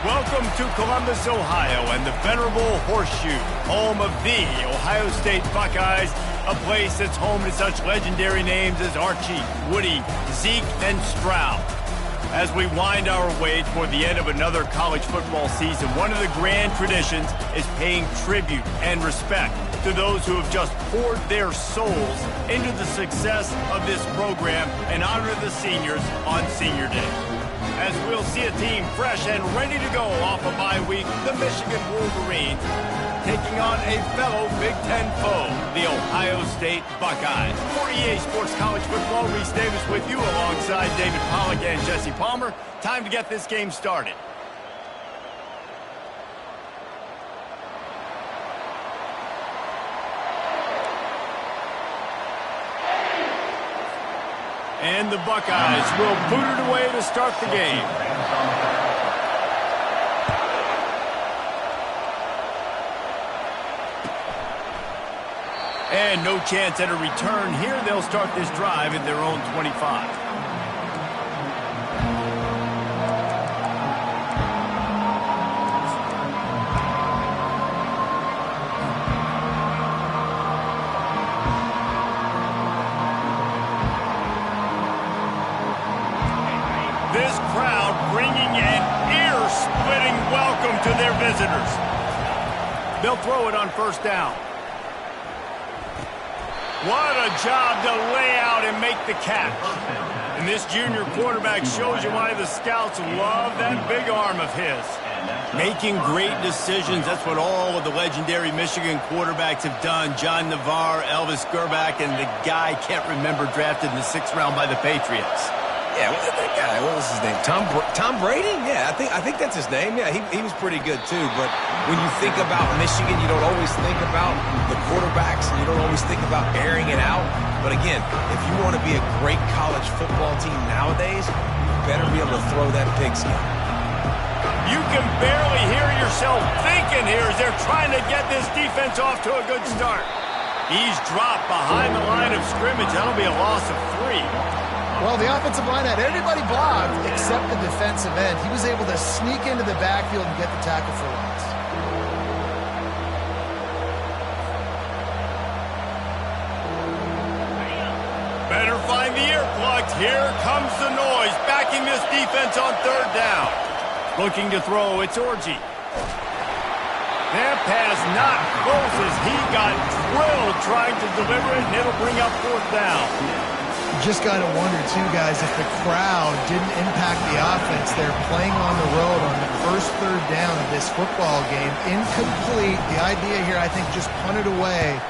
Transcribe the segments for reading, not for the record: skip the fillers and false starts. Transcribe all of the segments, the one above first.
Welcome to Columbus, Ohio, and the venerable Horseshoe, home of the Ohio State Buckeyes, a place that's home to such legendary names as Archie, Woody, Zeke, and Stroud. As we wind our way toward the end of another college football season, one of the grand traditions is paying tribute and respect to those who have just poured their souls into the success of this program and honor the seniors on Senior Day. As we'll see a team fresh and ready to go off a bye week, the Michigan Wolverines taking on a fellow Big Ten foe, the Ohio State Buckeyes. For EA Sports College Football, Reese Davis with you alongside David Pollack and Jesse Palmer. Time to get this game started. And the Buckeyes will boot it away to start the game. And no chance at a return here. They'll start this drive at their own 25. This crowd bringing an ear-splitting welcome to their visitors. They'll throw it on first down. What a job to lay out and make the catch. And this junior quarterback shows you why the scouts love that big arm of his. Making great decisions, that's what all of the legendary Michigan quarterbacks have done. John Navarre, Elvis Gerbach, and the guy can't remember drafted in the 6th round by the Patriots. Yeah, that guy, what was his name? Tom Brady? Yeah, I think that's his name. Yeah, he was pretty good too. But when you think about Michigan, you don't always think about the quarterbacks, and you don't always think about airing it out. But again, if you want to be a great college football team nowadays, you better be able to throw that pigskin. You can barely hear yourself thinking here as they're trying to get this defense off to a good start. He's dropped behind the line of scrimmage. That'll be a loss of 3. Well, the offensive line had everybody blocked except the defensive end. He was able to sneak into the backfield and get the tackle for loss. Better find the earplugs. Here comes the noise, backing this defense on 3rd down. Looking to throw, it's Orji. That pass not close as he got drilled trying to deliver it, and it'll bring up 4th down. Just got to wonder, too, guys, if the crowd didn't impact the offense. They're playing on the road on the first 3rd down of this football game. Incomplete. The idea here, I think, just punt it away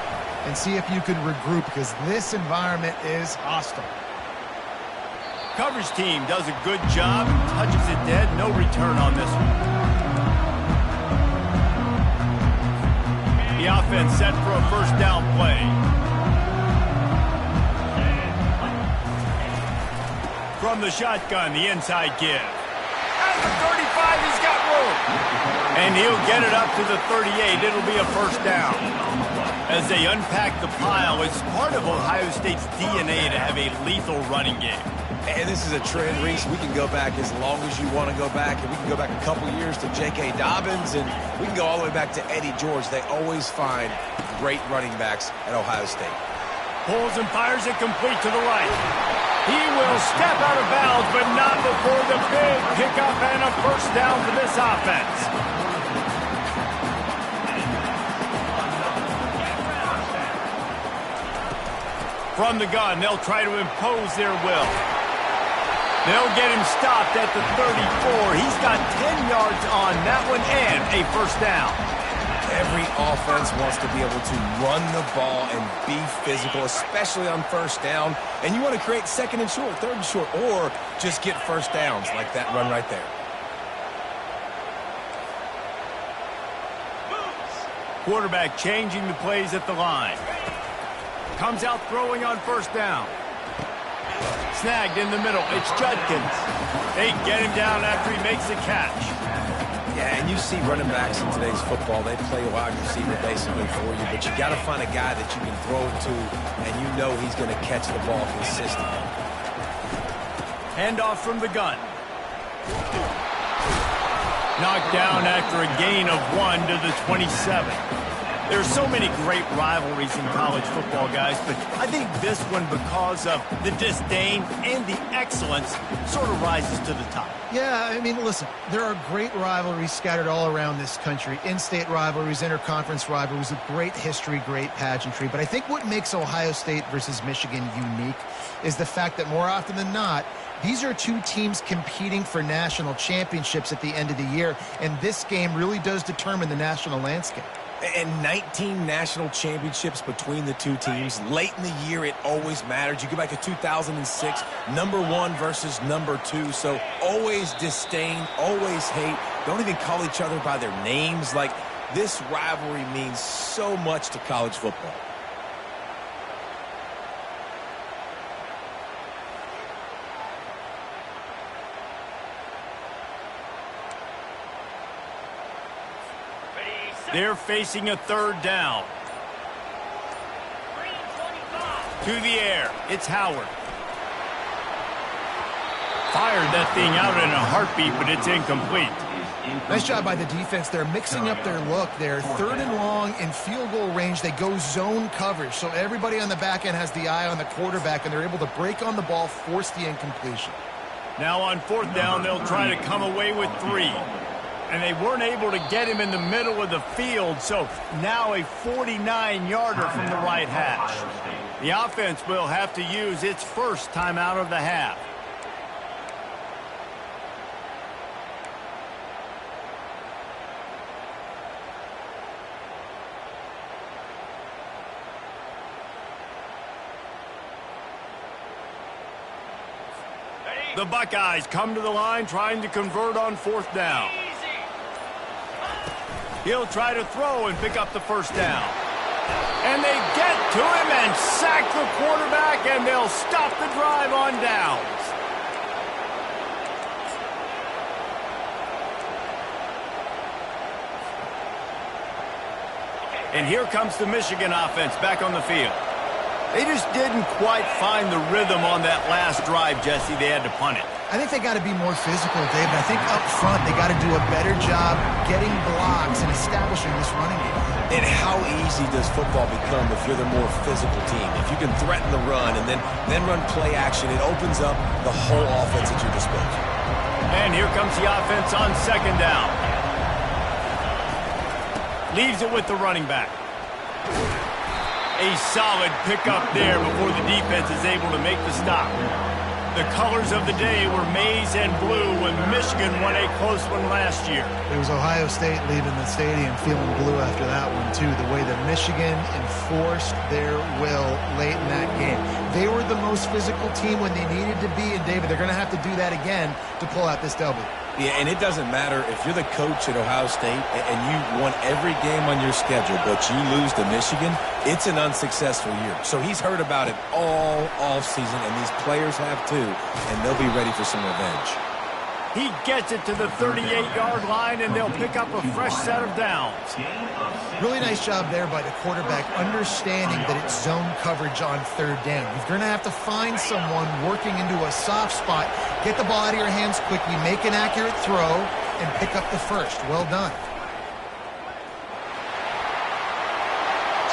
and see if you can regroup, because this environment is hostile. Coverage team does a good job, touches it dead, no return on this one. The offense set for a first down play. From the shotgun, the inside give. At the 35, he's got room. And he'll get it up to the 38. It'll be a first down. As they unpack the pile, it's part of Ohio State's DNA to have a lethal running game. And this is a trend, Reese. We can go back as long as you want to go back, and we can go back a couple years to J.K. Dobbins, and we can go all the way back to Eddie George. They always find great running backs at Ohio State. Pulls and fires it complete to the right. He will step out of bounds, but not before the big pickup and a first down for this offense. From the gun, they'll try to impose their will. They'll get him stopped at the 34. He's got 10 yards on that one and a first down. Every offense wants to be able to run the ball and be physical, especially on first down. And you want to create 2nd and short, 3rd and short, or just get first downs like that run right there. Quarterback changing the plays at the line. Comes out throwing on first down. Snagged in the middle. It's Judkins. They get him down after he makes the catch. Yeah, and you see running backs in today's football, they play wide receiver basically for you, but you got to find a guy that you can throw it to, and you know he's going to catch the ball consistently. Handoff from the gun. Knocked down after a gain of 1 to the 27. There's so many great rivalries in college football, guys, but I think this one, because of the disdain and the excellence, sort of rises to the top. Yeah, I mean, listen, there are great rivalries scattered all around this country. In-state rivalries, interconference rivalries, with great history, great pageantry. But I think what makes Ohio State versus Michigan unique is the fact that more often than not, these are two teams competing for national championships at the end of the year, and this game really does determine the national landscape. And 19 national championships between the two teams. Late in the year, it always mattered. You go back to 2006, number 1 versus number 2. So always disdain, always hate. Don't even call each other by their names. Like, this rivalry means so much to college football. They're facing a third down. To the air, it's Howard. Fired that thing out in a heartbeat, but it's incomplete. Nice job by the defense. They're mixing up their look. They're third and long in field goal range. They go zone coverage, so everybody on the back end has the eye on the quarterback, and they're able to break on the ball, force the incompletion. Now on fourth down, they'll try to come away with 3. And they weren't able to get him in the middle of the field, so now a 49-yarder from the right hash. The offense will have to use its first timeout of the half. The Buckeyes come to the line trying to convert on fourth down. He'll try to throw and pick up the first down. And they get to him and sack the quarterback, and they'll stop the drive on downs. And here comes the Michigan offense back on the field. They just didn't quite find the rhythm on that last drive, Jesse. They had to punt it. I think they got to be more physical, David. I think up front they got to do a better job getting blocks and establishing this running game. And how easy does football become if you're the more physical team? If you can threaten the run and then run play action, it opens up the whole offense at your disposal. And here comes the offense on second down. Leaves it with the running back. A solid pickup there before the defense is able to make the stop. The colors of the day were maize and blue when Michigan won a close one last year. It was Ohio State leaving the stadium feeling blue after that one, too. The way that Michigan enforced their will late in that game. They were the most physical team when they needed to be, and, David, they're going to have to do that again to pull out this W. Yeah, and it doesn't matter if you're the coach at Ohio State and you won every game on your schedule, but you lose to Michigan, it's an unsuccessful year. So he's heard about it all offseason, and these players have too, and they'll be ready for some revenge. He gets it to the 38-yard line, and they'll pick up a fresh set of downs. Really nice job there by the quarterback, understanding that it's zone coverage on third down. You're going to have to find someone working into a soft spot, get the ball out of your hands quickly, make an accurate throw, and pick up the first. Well done.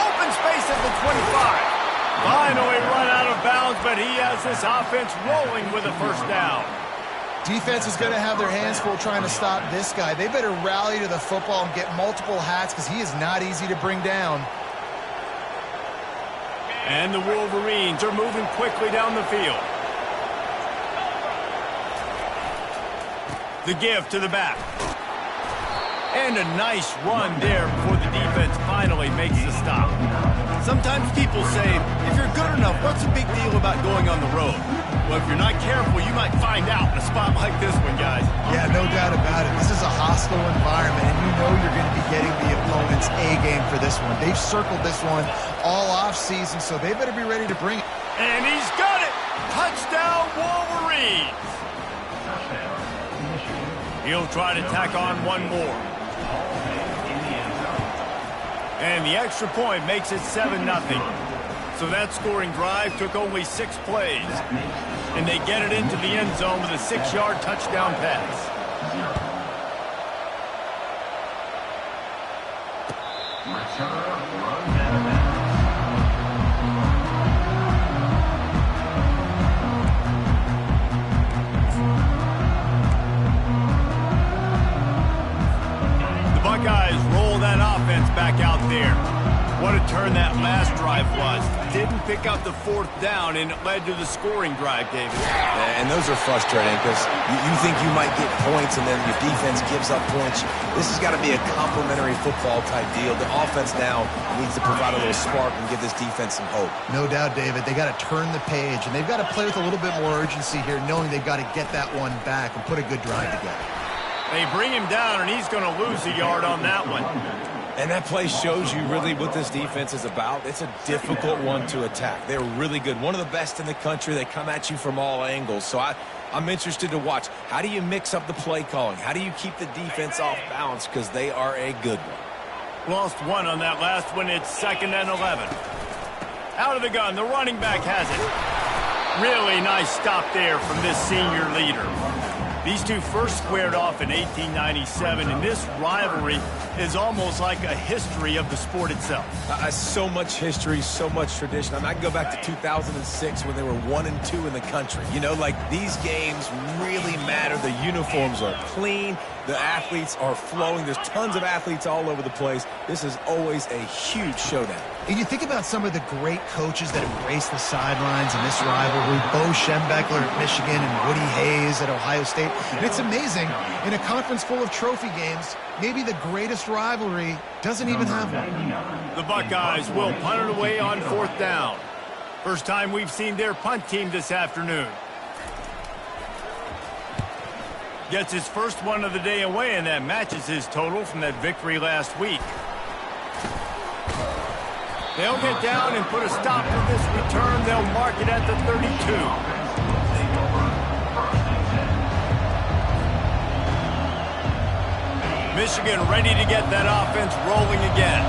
Open space at the 25. Finally run out of bounds, but he has this offense rolling with a first down. Defense is going to have their hands full trying to stop this guy. They better rally to the football and get multiple hats because he is not easy to bring down. And the Wolverines are moving quickly down the field. The give to the back. And a nice run there before the defense finally makes the stop. Sometimes people say, if you're good enough, what's the big deal about going on the road? Well, if you're not careful, you might find out in a spot like this one, guys. Yeah, no doubt about it. This is a hostile environment, and you know you're going to be getting the opponent's A-game for this one. They've circled this one all off-season, so they better be ready to bring it. And he's got it! Touchdown, Wolverines! He'll try to tack on one more. And the extra point makes it 7-0. So that scoring drive took only 6 plays. And they get it into the end zone with a 6-yard touchdown pass. The Buckeyes roll that offense back out there. What a turn that last drive was. Didn't pick up the fourth down, and it led to the scoring drive, David. And those are frustrating because you think you might get points and then your defense gives up points. This has got to be a complementary football type deal. The offense now needs to provide a little spark and give this defense some hope. No doubt, David. They got to turn the page, and they've got to play with a little bit more urgency here, knowing they've got to get that one back and put a good drive together. They bring him down, and he's going to lose a yard on that one. And that play shows you really what this defense is about. It's a difficult one to attack. They're really good. One of the best in the country. They come at you from all angles. So I'm interested to watch. How do you mix up the play calling? How do you keep the defense off balance? Because they are a good one. Lost one on that last one. It's 2nd and 11. Out of the gun. The running back has it. Really nice stop there from this senior leader. These two first squared off in 1897, and this rivalry is almost like a history of the sport itself. So much history, so much tradition. I mean, I can go back to 2006 when they were 1-2 in the country. You know, like these games really matter. The uniforms are clean. The athletes are flowing. There's tons of athletes all over the place. This is always a huge showdown. And you think about some of the great coaches that embrace the sidelines in this rivalry. Bo Schembechler at Michigan and Woody Hayes at Ohio State. And it's amazing, in a conference full of trophy games, maybe the greatest rivalry doesn't even have one. The Buckeyes will punt it away on 4th down. First time we've seen their punt team this afternoon. Gets his first one of the day away, and that matches his total from that victory last week. They'll get down and put a stop to this return. They'll mark it at the 32. Michigan ready to get that offense rolling again.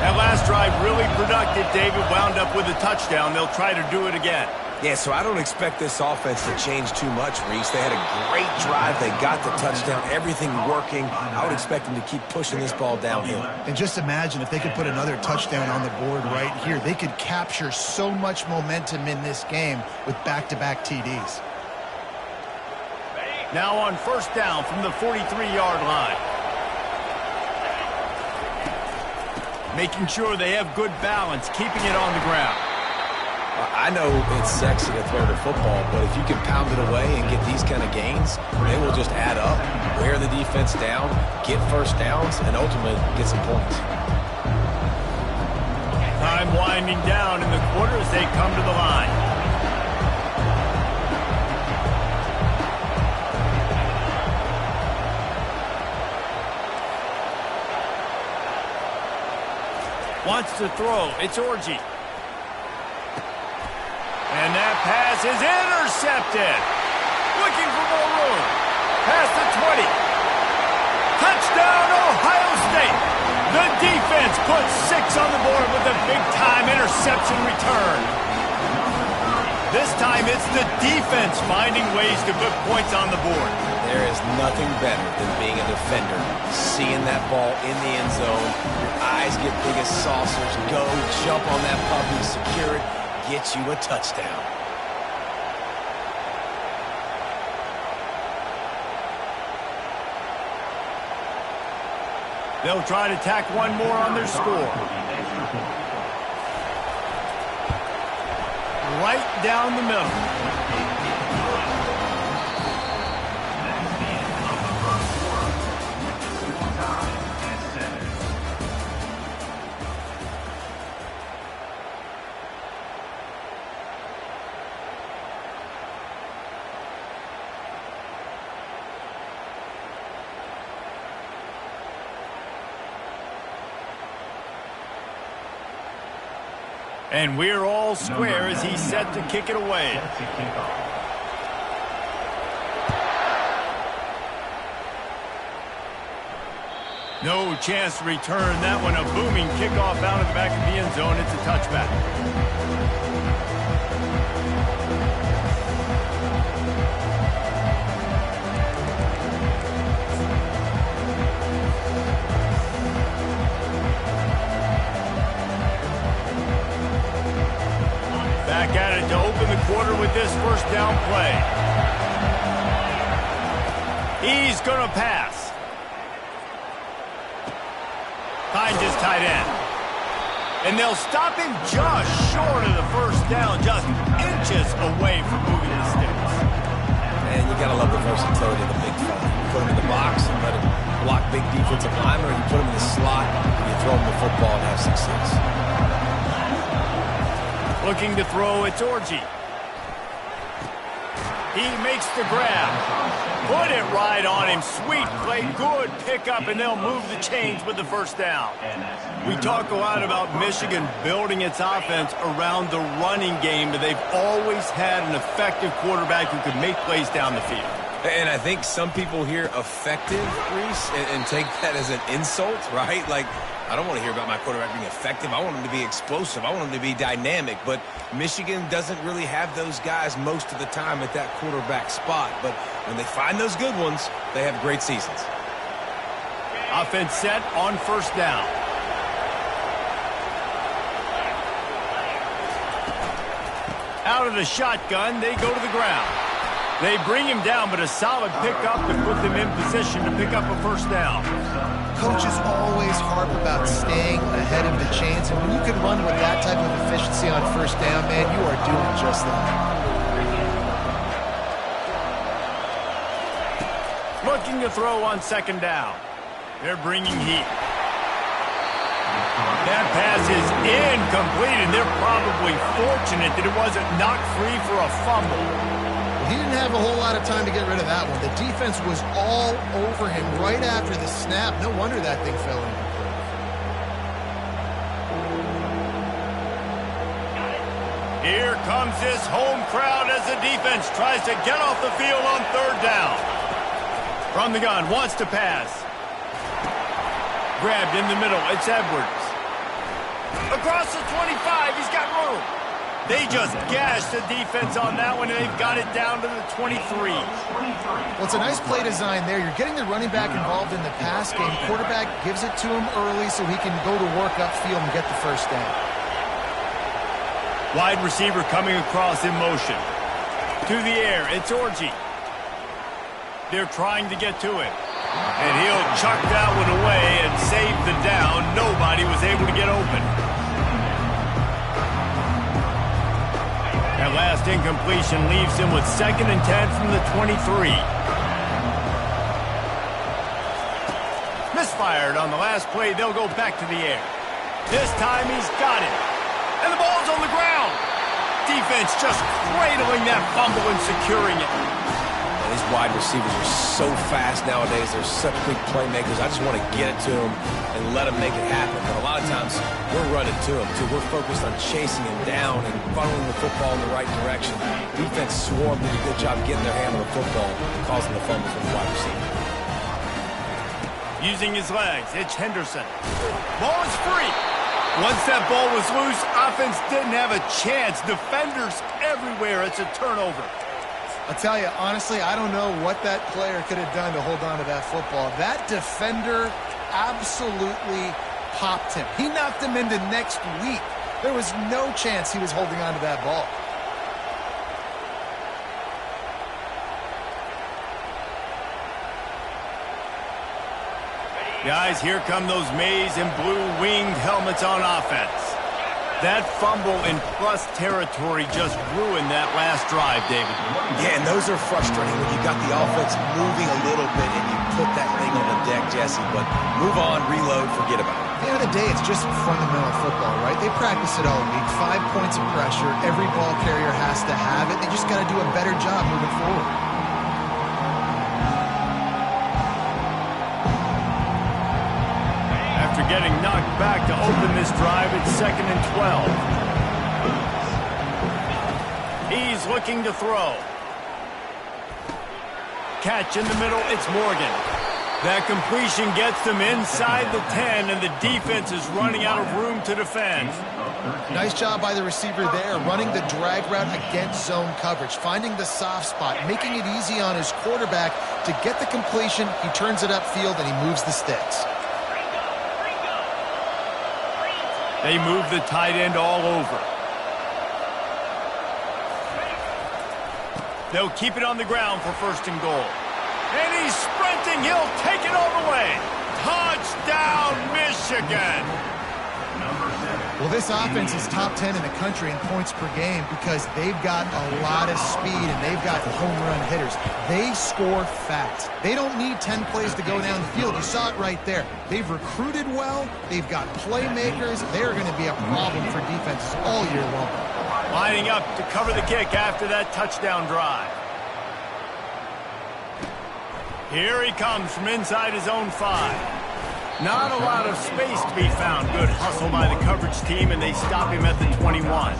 That last drive really productive. David wound up with a touchdown. They'll try to do it again. Yeah, so I don't expect this offense to change too much, Reese. They had a great drive. They got the touchdown, everything working. I would expect them to keep pushing this ball downhill. And just imagine if they could put another touchdown on the board right here. They could capture so much momentum in this game with back-to-back TDs. Now on 1st down from the 43-yard line. Making sure they have good balance, keeping it on the ground. I know it's sexy to throw the football, but if you can pound it away and get these kind of gains, they will just add up, wear the defense down, get first downs, and ultimately get some points. Time winding down in the quarter as they come to the line. Wants to throw. It's Orji. And that pass is intercepted. Looking for more room. Past the 20. Touchdown, Ohio State. The defense puts 6 on the board with a big-time interception return. This time it's the defense finding ways to put points on the board. There is nothing better than being a defender. Seeing that ball in the end zone, your eyes get big as saucers. Go, jump on that puppy, secure it, get you a touchdown. They'll try to tack one more on their score. Right down the middle. And we're all square as he's set to kick it away. No chance to return that one. A booming kickoff out of the back of the end zone. It's a touchback. down play. He's going to pass. Finds his tight end. And they'll stop him just short of the first down, just inches away from moving the sticks. And you got to love the versatility of the big fella. You put him in the box and let him block big defensive linemen, or you put him in the slot, and you throw him the football and have success. Looking to throw, it's Orji. He makes the grab. Put it right on him. Sweet play, good pickup, and they'll move the chains with the first down. We talk a lot about Michigan building its offense around the running game, but they've always had an effective quarterback who can make plays down the field. And I think some people hear effective, Reese, and take that as an insult, right? Like, I don't want to hear about my quarterback being effective. I want him to be explosive. I want him to be dynamic. But Michigan doesn't really have those guys most of the time at that quarterback spot. But when they find those good ones, they have great seasons. Offense set on first down. Out of the shotgun, they go to the ground. They bring him down, but a solid pickup to put them in position to pick up a first down. Coaches always harp about staying ahead of the chains, and when you can run with that type of efficiency on first down, man, you are doing just that. Looking to throw on second down. They're bringing heat. That pass is incomplete, and they're probably fortunate that it wasn't knocked free for a fumble. He didn't have a whole lot of time to get rid of that one. The defense was all over him right after the snap. No wonder that thing fell in. Here comes this home crowd as the defense tries to get off the field on third down. From the gun, wants to pass. Grabbed in the middle, it's Edwards. Across the 25, he's got room. They just gashed the defense on that one, and they've got it down to the 23. Well, it's a nice play design there. You're getting the running back involved in the pass game. Quarterback gives it to him early so he can go to work upfield and get the first down. Wide receiver coming across in motion. To the air, it's Orji. They're trying to get to him. And he'll chuck that one away and save the down. Nobody was able to get open. That last incompletion leaves him with 2nd and 10 from the 23. Misfired on the last play. They'll go back to the air. This time he's got it. And the ball's on the ground. Defense just cradling that fumble and securing it. These wide receivers are so fast nowadays. They're such big playmakers. I just want to get it to them and let them make it happen. But a lot of times, we're running to them, too. We're focused on chasing him down and funneling the football in the right direction. Defense swarmed, did a good job getting their hand on the football, causing the fumble from the wide receiver. Using his legs, it's Henderson. Ball is free. Once that ball was loose, offense didn't have a chance. Defenders everywhere. It's a turnover. I'll tell you, honestly, I don't know what that player could have done to hold on to that football. That defender absolutely popped him. He knocked him into next week. There was no chance he was holding on to that ball. Guys, here come those maize and blue winged helmets on offense. That fumble in plus territory just ruined that last drive, David. Yeah, and those are frustrating when you got the offense moving a little bit and you put that thing on the deck, Jesse. But move on, reload, forget about it. At the end of the day, it's just fundamental football, right? They practice it all week. 5 points of pressure. Every ball carrier has to have it. They just got to do a better job moving forward. After getting knocked back to open this drive, it's 2nd and 12. He's looking to throw. Catch in the middle, it's Morgan. That completion gets them inside the 10, and the defense is running out of room to defend. Nice job by the receiver there, running the drag route against zone coverage, finding the soft spot, making it easy on his quarterback to get the completion. He turns it upfield, and he moves the sticks. They move the tight end all over. They'll keep it on the ground for 1st and goal. And he's sprinting. He'll take it all the way. Touchdown, Michigan. Well, this offense is top 10 in the country in points per game because they've got a lot of speed and they've got home run hitters. They score fast. They don't need 10 plays to go down the field. You saw it right there. They've recruited well. They've got playmakers. They're going to be a problem for defenses all year long. Lining up to cover the kick after that touchdown drive. Here he comes from inside his own 5. Not a lot of space to be found. Good hustle by the coverage team, and they stop him at the 21.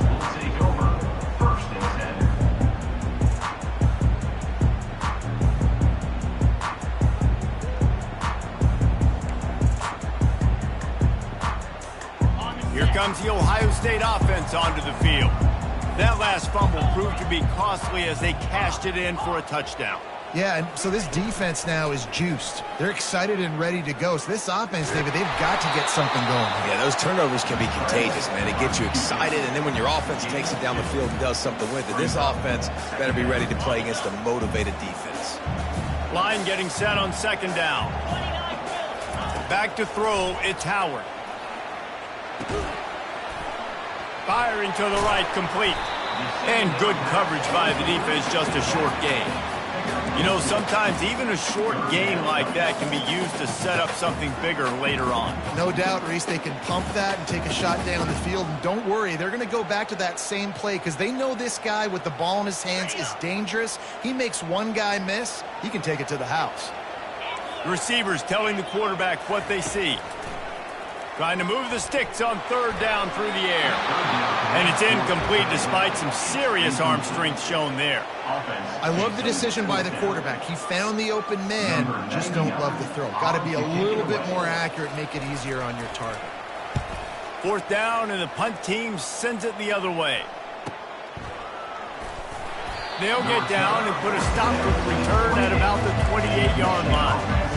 Here comes the Ohio State offense onto the field. That last fumble proved to be costly as they cashed it in for a touchdown. Yeah, and so this defense now is juiced. They're excited and ready to go. So this offense, David, they've got to get something going. Yeah, those turnovers can be contagious, man. It gets you excited, and then when your offense takes it down the field and does something with it, this offense better be ready to play against a motivated defense. Line getting set on 2nd down. Back to throw, it's Howard. Firing to the right, complete. And good coverage by the defense, just a short gain. You know, sometimes even a short game like that can be used to set up something bigger later on. No doubt, Reese, they can pump that and take a shot down the field. And don't worry, they're going to go back to that same play because they know this guy with the ball in his hands is dangerous. He makes one guy miss, he can take it to the house. The receivers telling the quarterback what they see. Trying to move the sticks on 3rd down through the air. And it's incomplete despite some serious arm strength shown there. I love the decision by the quarterback. He found the open man, just don't love the throw. Got to be a little bit more accurate, make it easier on your target. 4th down, and the punt team sends it the other way. They'll get down and put a stop to the return at about the 28-yard line.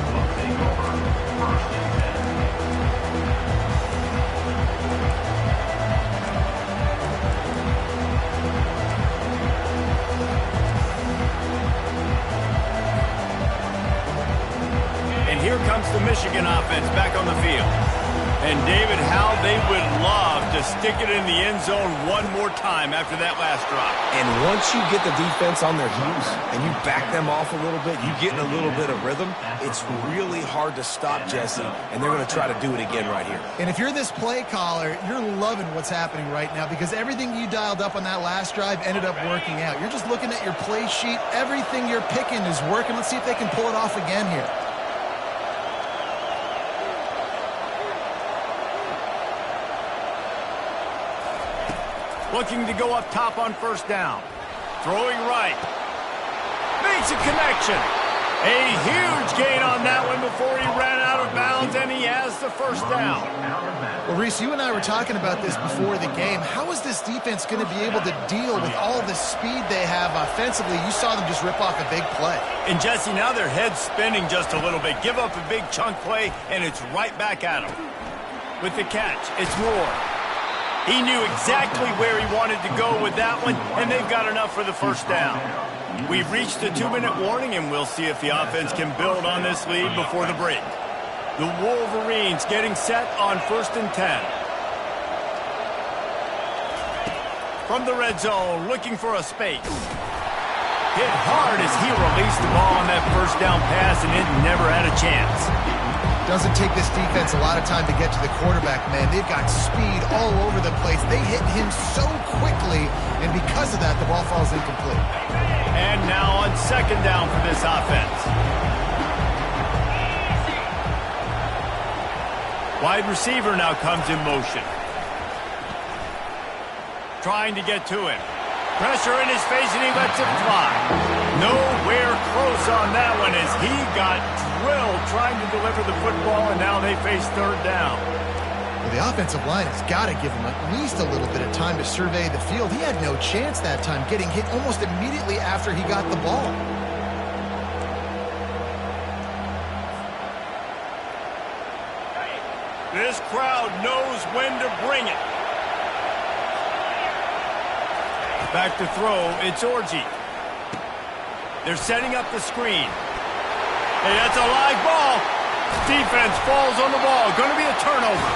Here comes the Michigan offense back on the field. And David, how they would love to stick it in the end zone one more time after that last drive. And once you get the defense on their heels and you back them off a little bit, you get in a little bit of rhythm, it's really hard to stop, Jesse, and they're going to try to do it again right here. And if you're this play caller, you're loving what's happening right now because everything you dialed up on that last drive ended up working out. You're just looking at your play sheet. Everything you're picking is working. Let's see if they can pull it off again here. Looking to go up top on 1st down. Throwing right. Makes a connection. A huge gain on that one before he ran out of bounds, and he has the 1st down. Well, Reese, you and I were talking about this before the game. How is this defense going to be able to deal with all the speed they have offensively? You saw them just rip off a big play. And, Jesse, now their head's spinning just a little bit. Give up a big chunk play, and it's right back at them. With the catch, it's Moore. He knew exactly where he wanted to go with that one, and they've got enough for the 1st down. We've reached the 2-minute warning, and we'll see if the offense can build on this lead before the break. The Wolverines getting set on 1st and 10. From the red zone, looking for a space. Hit hard as he released the ball on that 1st down pass, and it never had a chance. Doesn't take this defense a lot of time to get to the quarterback, man. They've got speed all over the place. They hit him so quickly, and because of that, the ball falls incomplete. And now on 2nd down for this offense. Wide receiver now comes in motion. Trying to get to him. Pressure in his face, and he lets it fly. Nowhere close on that one as he got drilled trying to deliver the football, and now they face 3rd down. Well, the offensive line has got to give him at least a little bit of time to survey the field. He had no chance that time, getting hit almost immediately after he got the ball. This crowd knows when to bring it. Back to throw, it's Orji. They're setting up the screen. Hey, that's a live ball. Defense falls on the ball. Going to be a turnover.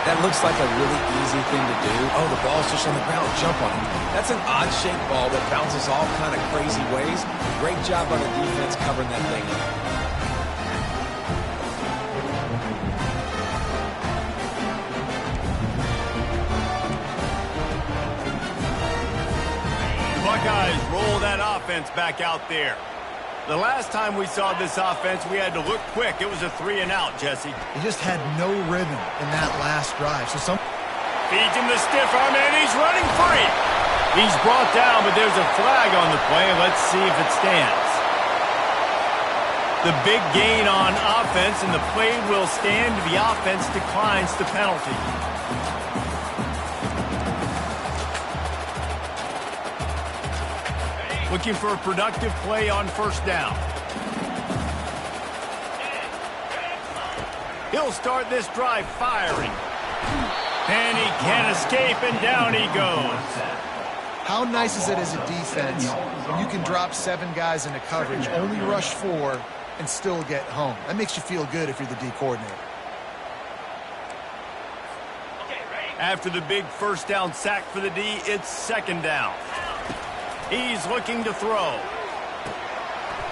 That looks like a really easy thing to do. Oh, the ball's just on the ground. Jump on it. That's an odd-shaped ball that bounces all kind of crazy ways. Great job on the defense covering that thing up. Buckeyes roll that offense back out there. The last time we saw this offense, we had to look quick. It was a 3-and-out, Jesse. He just had no rhythm in that last drive. Feeds him the stiff arm, and he's running free. He's brought down, but there's a flag on the play. Let's see if it stands. The big gain on offense, and the play will stand. The offense declines the penalty. Looking for a productive play on first down. He'll start this drive firing. And he can't escape, and down he goes. How nice is it as a defense when you can drop 7 guys into coverage, only rush 4, and still get home? That makes you feel good if you're the D coordinator. After the big first down sack for the D, it's second down. He's looking to throw.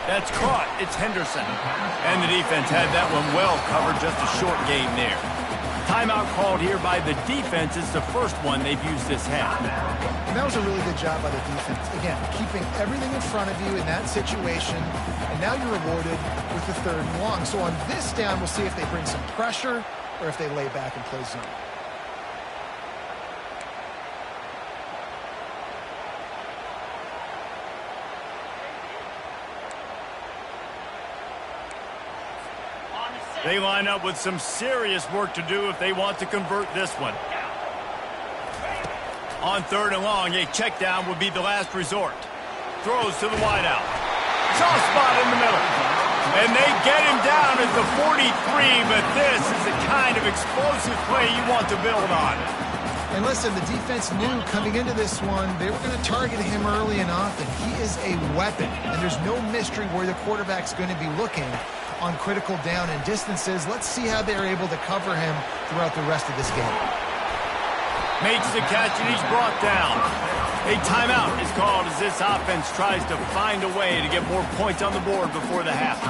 That's caught. It's Henderson. And the defense had that one well covered. Just a short gain there. Timeout called here by the defense. It's the first one they've used this half. And that was a really good job by the defense. Again, keeping everything in front of you in that situation. And now you're rewarded with the 3rd and long. So on this down, we'll see if they bring some pressure or if they lay back and play zone. They line up with some serious work to do if they want to convert this one. On 3rd and long, a check down would be the last resort. Throws to the wideout. Soft spot in the middle. And they get him down at the 43, but this is the kind of explosive play you want to build on. And listen, the defense knew coming into this one, they were going to target him early and often. He is a weapon, and there's no mystery where the quarterback's going to be looking on critical down and distances. Let's see how they're able to cover him throughout the rest of this game. Makes the catch, and he's brought down. A timeout is called as this offense tries to find a way to get more points on the board before the half.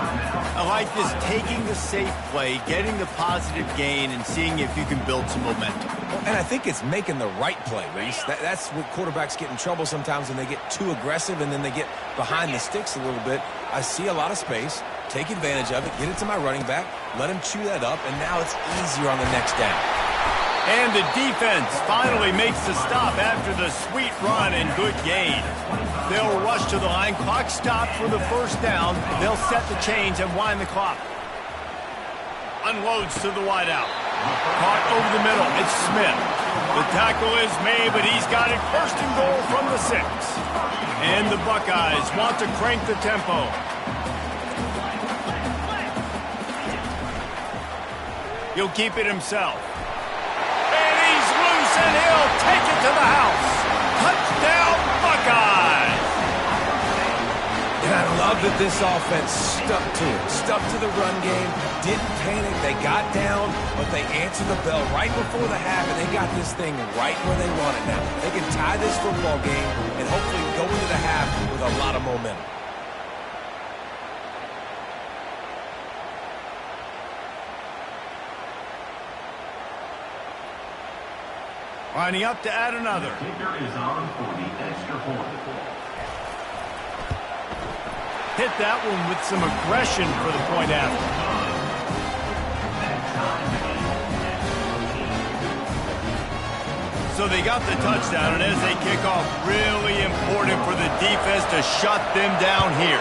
I like this, taking the safe play, getting the positive gain, and seeing if you can build some momentum. And I think it's making the right play, Reese. That's what quarterbacks get in trouble sometimes when they get too aggressive and then they get behind the sticks a little bit. I see a lot of space. Take advantage of it, get it to my running back, let him chew that up, and now it's easier on the next down. And the defense finally makes the stop after the sweet run and good gain. They'll rush to the line. Clock stopped for the first down. They'll set the chains and wind the clock. Unloads to the wideout. Caught over the middle. It's Smith. The tackle is made, but he's got it first and goal from the 6. And the Buckeyes want to crank the tempo. He'll keep it himself. And he's loose, and he'll take it to the house. Touchdown, Buckeyes! And I love that this offense stuck to it. Stuck to the run game. Didn't panic. They got down, but they answered the bell right before the half, and they got this thing right where they want it now. They can tie this football game and hopefully go into the half with a lot of momentum. Lining up to add another. The kicker is on for the extra point. Hit that one with some aggression for the point after. So they got the touchdown, and as they kick off, really important for the defense to shut them down here.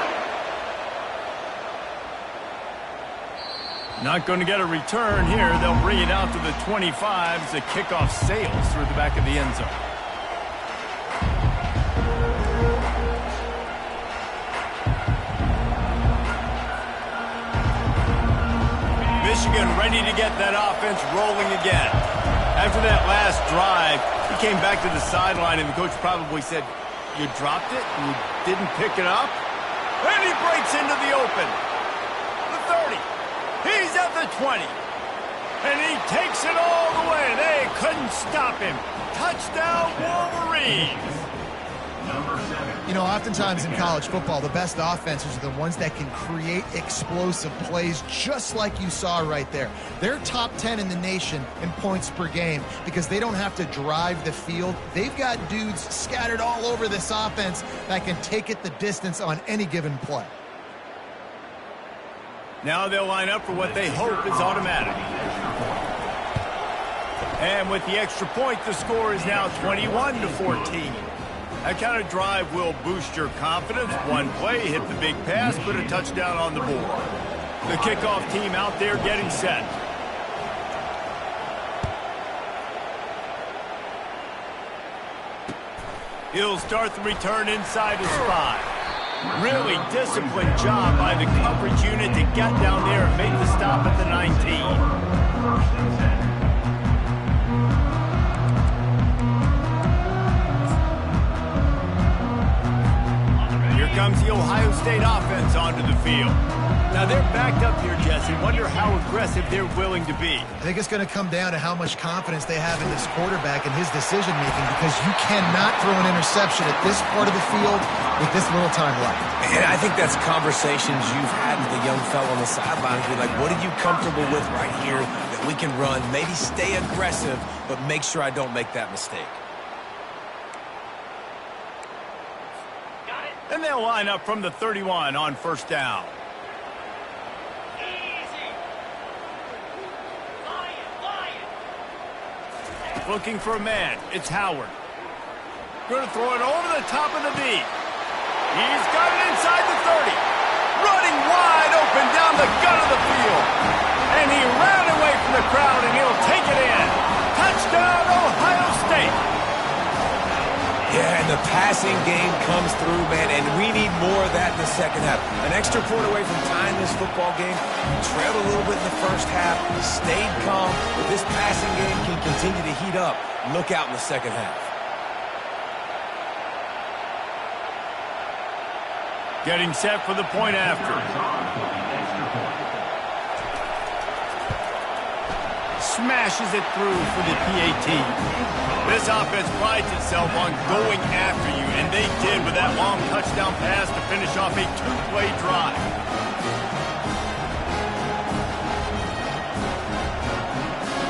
Not going to get a return here. They'll bring it out to the 25 as the kickoff sails through the back of the end zone. Michigan ready to get that offense rolling again. After that last drive, he came back to the sideline, and the coach probably said, "You dropped it? You didn't pick it up?" And he breaks into the open. The 30. He's at the 20. And he takes it all the way. They couldn't stop him. Touchdown, Wolverines. Number 7. You know, oftentimes in college football, the best offenses are the ones that can create explosive plays just like you saw right there. They're top 10 in the nation in points per game because they don't have to drive the field. They've got dudes scattered all over this offense that can take it the distance on any given play. Now they'll line up for what they hope is automatic. And with the extra point, the score is now 21-14. That kind of drive will boost your confidence. One play, hit the big pass, put a touchdown on the board. The kickoff team out there getting set. He'll start the return inside his 5. Really disciplined job by the coverage unit to get down there and make the stop at the 19. First and 10. Here comes the Ohio State offense onto the field. Now they're backed up here, Jesse. Wonder how aggressive they're willing to be. I think it's going to come down to how much confidence they have in this quarterback and his decision-making because you cannot throw an interception at this part of the field with this little time left. And I think that's conversations you've had with the young fellow on the sideline. Be like, what are you comfortable with right here that we can run? Maybe stay aggressive, but make sure I don't make that mistake. And they'll line up from the 31 on first down. Looking for a man. It's Howard. Going to throw it over the top of the D. He's got it inside the 30. Running wide open down the gut of the field. And he ran away from the crowd, and he'll take it in. Touchdown, Ohio State. Yeah, and the passing game comes through, man, and we need more of that in the second half. An extra point away from tying this football game. We trailed a little bit in the first half, stayed calm, but this passing game can continue to heat up. Look out in the second half. Getting set for the point after. Smashes it through for the PAT. This offense prides itself on going after you, and they did with that long touchdown pass to finish off a 2-play drive.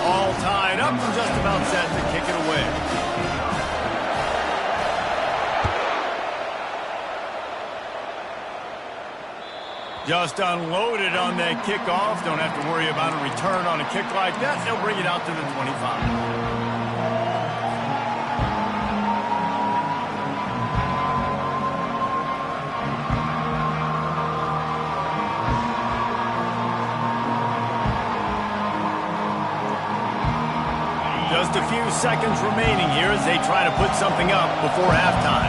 All tied up and just about set to kick it away. Just unloaded on that kickoff. Don't have to worry about a return on a kick like that. They'll bring it out to the 25. Just a few seconds remaining here as they try to put something up before halftime.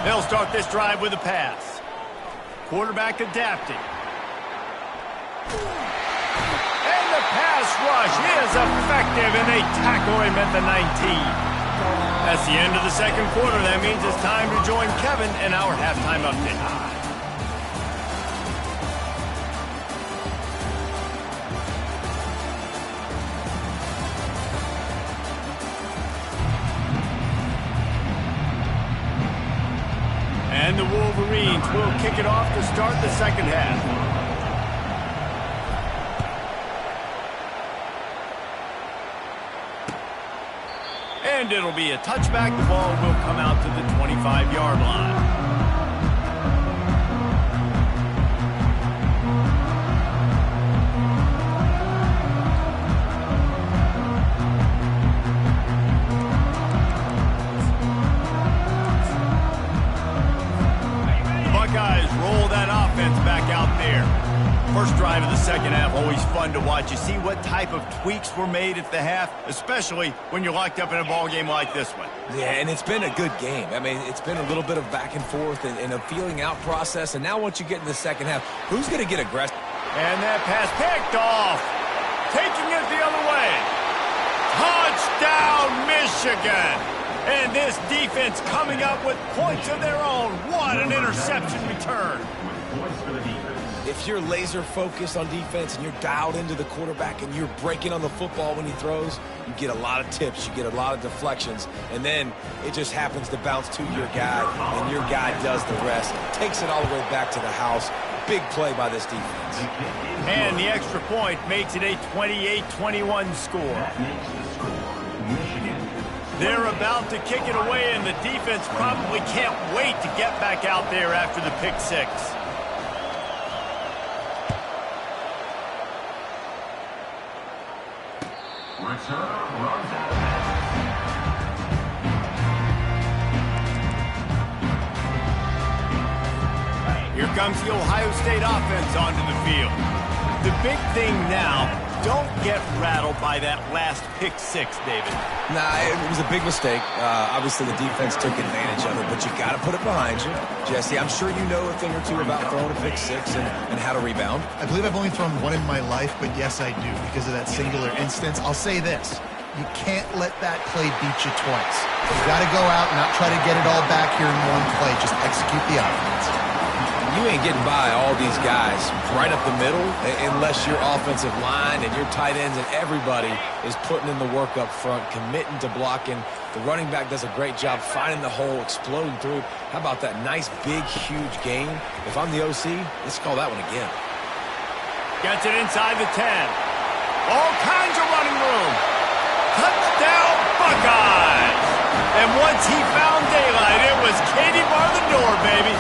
They'll start this drive with a pass. Quarterback adapting. And the pass rush is effective, and they tackle him at the 19. That's the end of the second quarter. That means it's time to join Kevin in our halftime update. And the Wolverines will kick it off to start the second half. And it'll be a touchback. The ball will come out to the 25-yard line. Back out there. First drive of the second half, always fun to watch. You see what type of tweaks were made at the half, especially when you're locked up in a ball game like this one. Yeah, and it's been a good game. I mean, it's been a little bit of back and forth and a feeling out process. And now once you get in the second half, who's going to get aggressive? And that pass picked off. Taking it the other way. Touchdown, Michigan. And this defense coming up with points of their own. What an interception return. If you're laser focused on defense and you're dialed into the quarterback and you're breaking on the football when he throws, you get a lot of tips, you get a lot of deflections, and then it just happens to bounce to your guy, and your guy does the rest, takes it all the way back to the house. Big play by this defense. And the extra point makes it a 28-21 score. They're about to kick it away, and the defense probably can't wait to get back out there after the pick six. Here comes the Ohio State offense onto the field. The big thing now, don't get rattled by that last pick six, David. Nah, it was a big mistake. Obviously, the defense took advantage of it, but you got to put it behind you. Jesse, I'm sure you know a thing or two about throwing a pick six and how to rebound. I believe I've only thrown one in my life, but yes, I do because of that singular instance. I'll say this. You can't let that play beat you twice. You've got to go out and not try to get it all back here in one play. Just execute the offense. You ain't getting by all these guys right up the middle unless your offensive line and your tight ends and everybody is putting in the work up front, committing to blocking. The running back does a great job finding the hole, exploding through. How about that nice, big, huge gain? If I'm the OC, let's call that one again. Gets it inside the 10. All kinds of running room. Touchdown, Buckeyes! And once he found daylight, it was Katie bar the door, baby.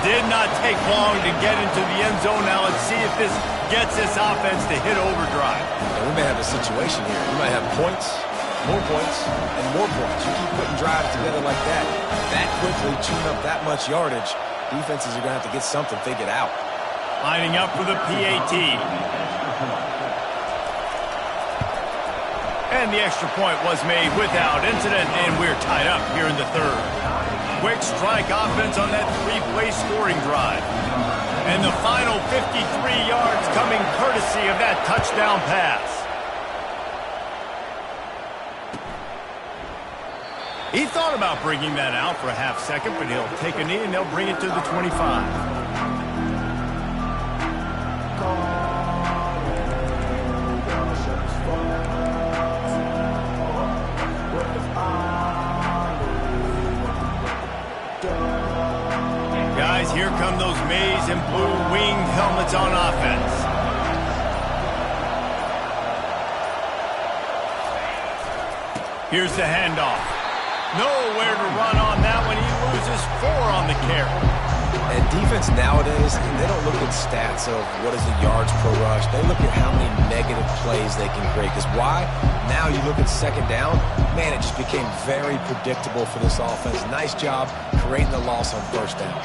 Did not take long to get into the end zone. Now let's see if this gets this offense to hit overdrive. And we may have a situation here. We might have points, more points, and more points. You keep putting drives together like that quickly, chewing up that much yardage, defenses are going to have to get something figured out. Lining up for the PAT. And the extra point was made without incident, and we're tied up here in the third. Quick strike offense on that three-play scoring drive. And the final 53 yards coming courtesy of that touchdown pass. He thought about bringing that out for a half second, but he'll take a knee and they'll bring it to the 25. Guys, here come those maize and blue winged helmets on offense. Here's the handoff. Nowhere to run on that one. He loses 4 on the carry. And defense nowadays, they don't look at stats of what is the yards per rush. They look at how many negative plays they can create. Because why? Now you look at second down, man, it just became very predictable for this offense. Nice job creating the loss on first down.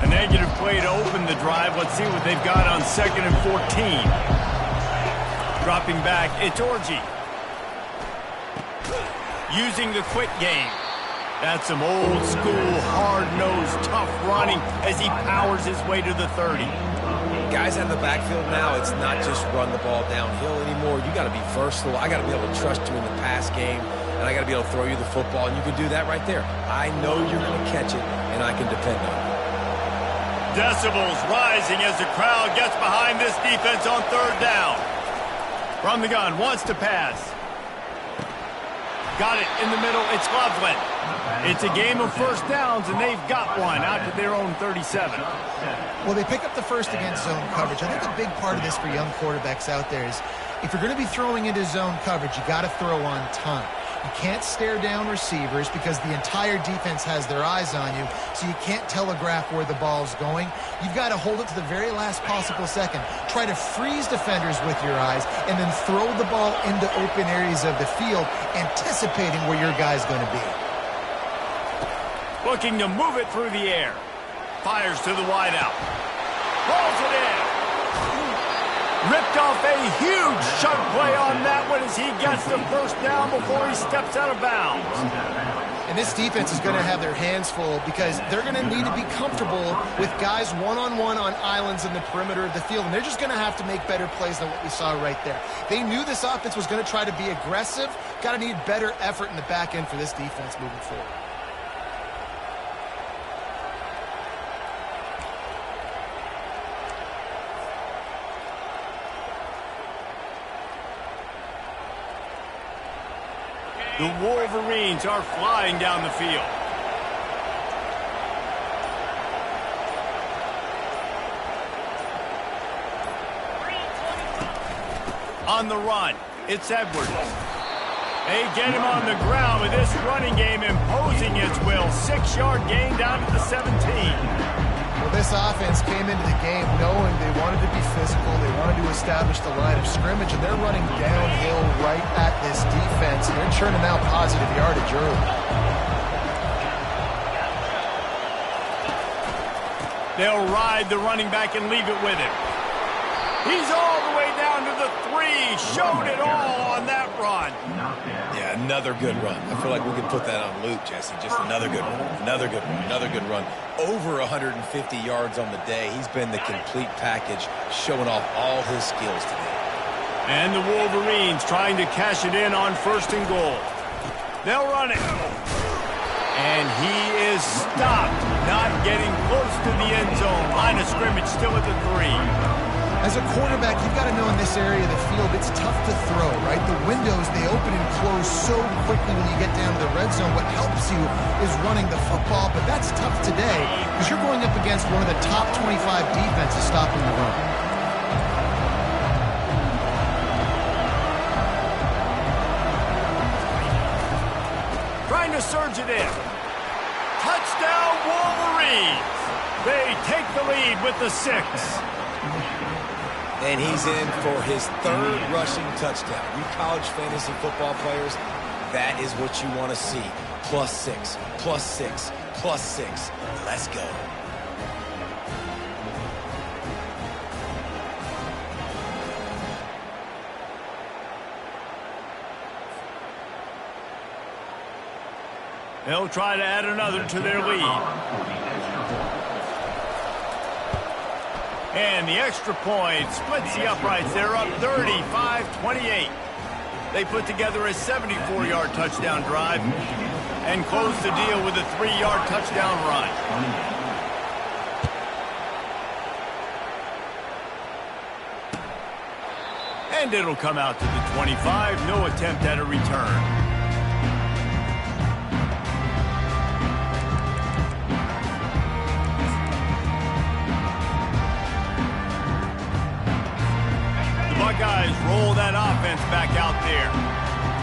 A negative play to open the drive. Let's see what they've got on 2nd and 14. Dropping back, it's Orji. Using the quick game. That's some old school, hard-nosed, tough running as he powers his way to the 30. Guys out of the backfield now, it's not just run the ball downhill anymore. You got to be versatile. I got to be able to trust you in the pass game, and I got to be able to throw you the football, and you can do that right there. I know you're going to catch it, and I can depend on it. Decibels rising as the crowd gets behind this defense on 3rd down. From the gun, wants to pass. Got it in the middle, it's Loveland. It's a game of first downs, and they've got one out to their own 37. Well, they pick up the first against zone coverage. I think a big part of this for young quarterbacks out there is if you're going to be throwing into zone coverage, you got to throw on time. You can't stare down receivers because the entire defense has their eyes on you, so you can't telegraph where the ball's going. You've got to hold it to the very last possible second. Try to freeze defenders with your eyes and then throw the ball into open areas of the field, anticipating where your guy's going to be. Looking to move it through the air. Fires to the wideout. Rolls it in. Ripped off a huge chunk play on that one as he gets the first down before he steps out of bounds. And this defense is going to have their hands full because they're going to need to be comfortable with guys one-on-one on islands in the perimeter of the field. And they're just going to have to make better plays than what we saw right there. They knew this offense was going to try to be aggressive. Got to need better effort in the back end for this defense moving forward. The Wolverines are flying down the field. On the run, it's Edwards. They get him on the ground with this running game imposing its will. 6-yard gain down to the 17. Well, this offense came into the game knowing they wanted to be physical, they wanted to establish the line of scrimmage, and they're running downhill right at this defense, and they're churning out positive yardage early. They'll ride the running back and leave it with him. He's all the way down to the 3. Showed it all on that run. Yeah, another good run. I feel like we could put that on loop, Jesse. Just another good run. Another good run. Another good run. Over 150 yards on the day. He's been the complete package, showing off all his skills today. And the Wolverines trying to cash it in on 1st and goal. They'll run it. And he is stopped, not getting close to the end zone. Line of scrimmage still at the 3. As a quarterback, you've got to know in this area of the field, it's tough to throw, right? The windows, they open and close so quickly when you get down to the red zone. What helps you is running the football, but that's tough today because you're going up against one of the top 25 defenses stopping the run. Trying to surge it in. Touchdown, Wolverines. They take the lead with the 6. And he's in for his 3rd rushing touchdown. You college fantasy football players, that is what you want to see. +6, +6, +6. Let's go. They'll try to add another to their lead. And the extra point splits the uprights. They're up 35-28. They put together a 74-yard touchdown drive and close the deal with a 3-yard touchdown run. And it'll come out to the 25. No attempt at a return. Buckeyes roll that offense back out there.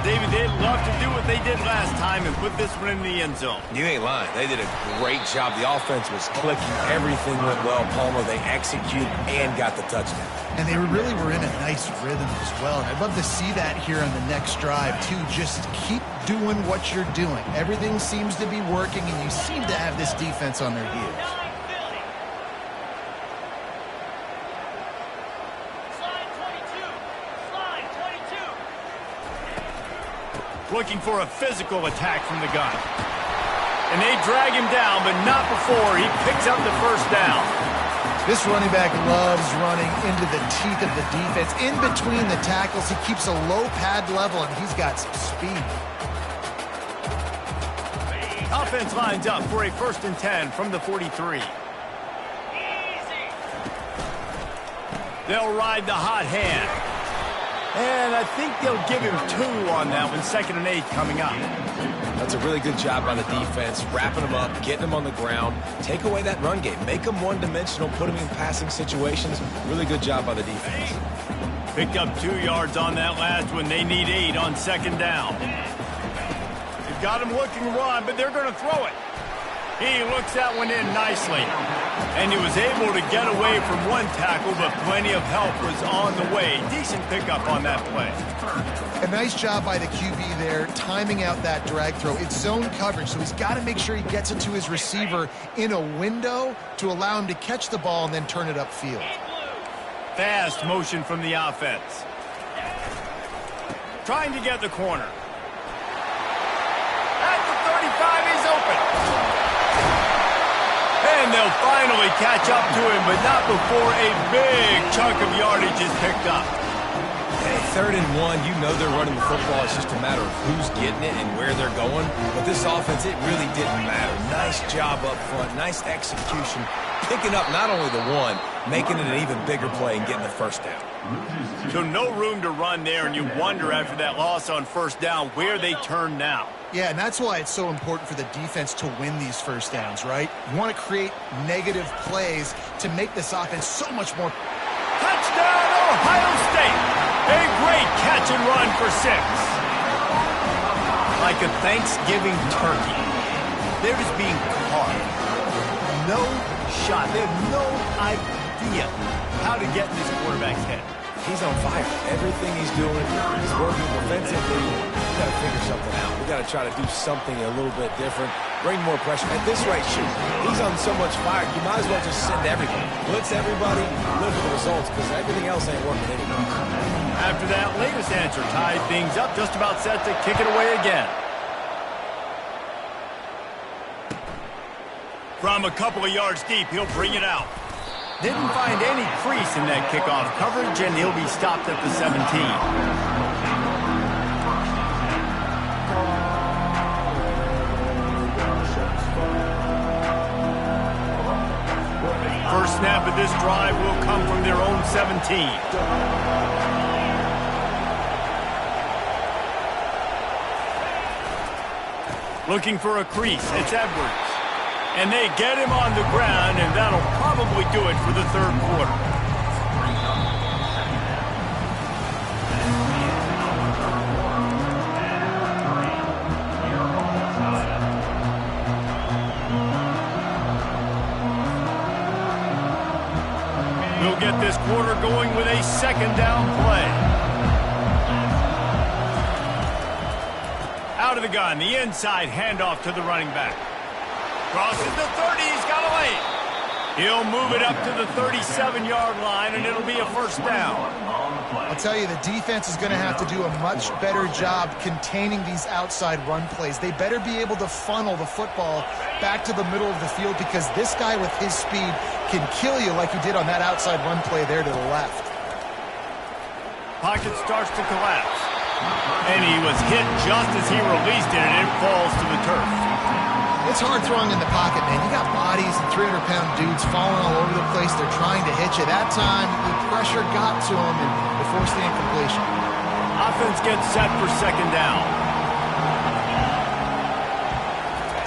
David, they'd love to do what they did last time and put this one in the end zone. You ain't lying. They did a great job. The offense was clicking. Everything went well, Palmer. They executed and got the touchdown. And they really were in a nice rhythm as well. And I'd love to see that here on the next drive, too. Just keep doing what you're doing. Everything seems to be working, and you seem to have this defense on their heels. Looking for a physical attack from the gun. And they drag him down, but not before he picks up the 1st down. This running back loves running into the teeth of the defense. In between the tackles, he keeps a low pad level, and he's got some speed. Offense lines up for a 1st and 10 from the 43. They'll ride the hot hand. And I think they'll give him 2 on that one. 2nd and 8 coming up. That's a really good job by the defense, wrapping them up, getting them on the ground. Take away that run game. Make them one-dimensional, put them in passing situations. Really good job by the defense. Picked up 2 yards on that last one. They need 8 on 2nd down. They've got him looking run, but they're going to throw it. He looks that one in nicely. And he was able to get away from one tackle, but plenty of help was on the way. Decent pickup on that play. A nice job by the QB there, timing out that drag throw. It's zone coverage, so he's got to make sure he gets it to his receiver in a window to allow him to catch the ball and then turn it upfield. Fast motion from the offense. Trying to get the corner. At the 35 they'll finally catch up to him, but not before a big chunk of yardage is picked up. Hey, 3rd and 1, you know they're running the football. It's just a matter of who's getting it and where they're going. But this offense, it really didn't matter. Nice job up front, nice execution, picking up not only the one, making it an even bigger play and getting the first down. So no room to run there, and you wonder after that loss on first down where they turn now. Yeah, and that's why it's so important for the defense to win these first downs, right? You want to create negative plays to make this offense so much more. Touchdown, Ohio State! A great catch and run for 6. Like a Thanksgiving turkey. They're just being carved. No shot. They have no idea how to get in this quarterback's head. He's on fire. Everything he's doing is working defensively. We got to figure something out. We got to try to do something a little bit different. Bring more pressure. At this rate, shoot, he's on so much fire, you might as well just send everybody. Blitz everybody, live with the results, because everything else ain't working anymore. After that latest answer tied things up, just about set to kick it away again. From a couple of yards deep, he'll bring it out. Didn't find any crease in that kickoff coverage, and he'll be stopped at the 17. First snap of this drive will come from their own 17. Looking for a crease. It's Edwards. And they get him on the ground, and that'll probably do it for the 3rd quarter. We'll get this quarter going with a 2nd down play. Out of the gun, the inside handoff to the running back. Crosses the 30, he's got a lane. He'll move it up to the 37-yard line, and it'll be a first down. I'll tell you, the defense is going to have to do a much better job containing these outside run plays. They better be able to funnel the football back to the middle of the field, because this guy with his speed can kill you like he did on that outside run play there to the left. Pocket starts to collapse. And he was hit just as he released it, and it falls to the turf. It's hard throwing in the pocket, man. You got bodies and 300-pound dudes falling all over the place. They're trying to hit you. That time, the pressure got to him, and it forced the incompletion. Offense gets set for 2nd down.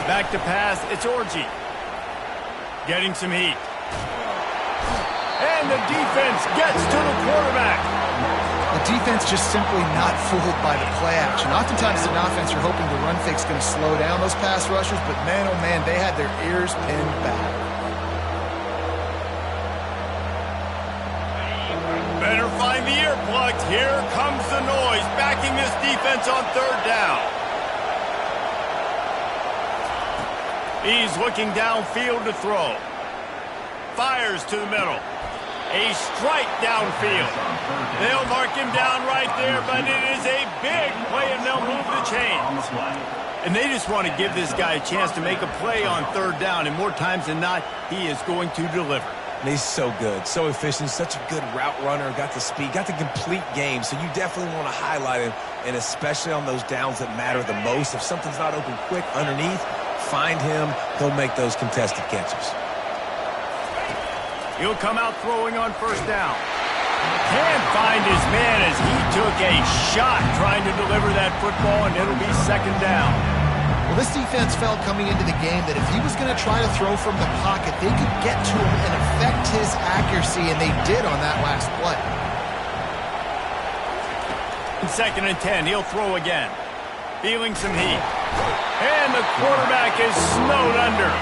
Back to pass, it's Orji. Getting some heat. And the defense gets to the quarterback. The defense just simply not fooled by the play action. Oftentimes, an offense, you're hoping the run fake's going to slow down those pass rushers, but man, oh man, they had their ears pinned back. Better find the earplugs. Here comes the noise, backing this defense on 3rd down. He's looking downfield to throw. Fires to the middle. A strike downfield. They'll mark him down right there, but it is a big play, and they'll move the chains. And they just want to give this guy a chance to make a play on 3rd down, and more times than not, he is going to deliver. And he's so good, so efficient, such a good route runner, got the speed, got the complete game, so you definitely want to highlight him, and especially on those downs that matter the most. If something's not open quick underneath, find him, he'll make those contested catches. He'll come out throwing on 1st down. Can't find his man as he took a shot trying to deliver that football, and it'll be 2nd down. Well, this defense felt coming into the game that if he was going to try to throw from the pocket, they could get to him and affect his accuracy, and they did on that last play. 2nd and 10, he'll throw again. Feeling some heat. And the quarterback is snowed under.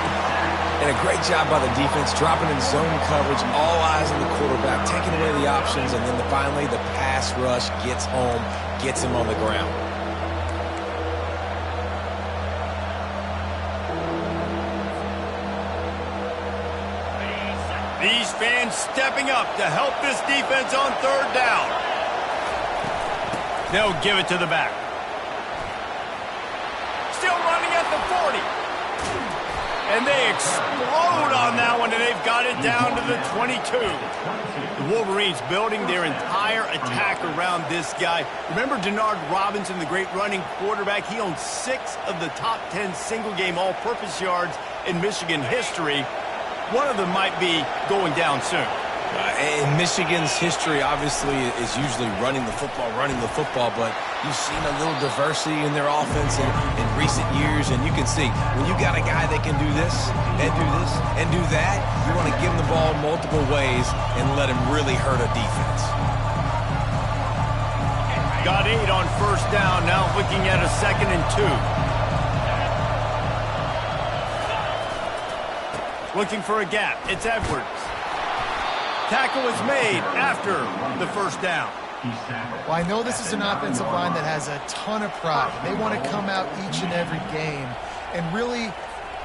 And a great job by the defense, dropping in zone coverage, all eyes on the quarterback, taking away the options, and then finally the pass rush gets home, gets him on the ground. These fans stepping up to help this defense on 3rd down. They'll give it to the back. Still running at the 40. And they explode on that one, and they've got it down to the 22. The Wolverines building their entire attack around this guy. Remember Denard Robinson, the great running quarterback? He owns 6 of the top 10 single-game all-purpose yards in Michigan history. One of them might be going down soon. In Michigan's history, obviously, is usually running the football, but you've seen a little diversity in their offense in recent years, and you can see when you got a guy that can do this and do this and do that, you want to give him the ball multiple ways and let him really hurt a defense. Got 8 on first down, now looking at a 2nd and 2. Looking for a gap, it's Edwards. Tackle is made after the first down. Well, I know this is an offensive line that has a ton of pride. They want to come out each and every game and really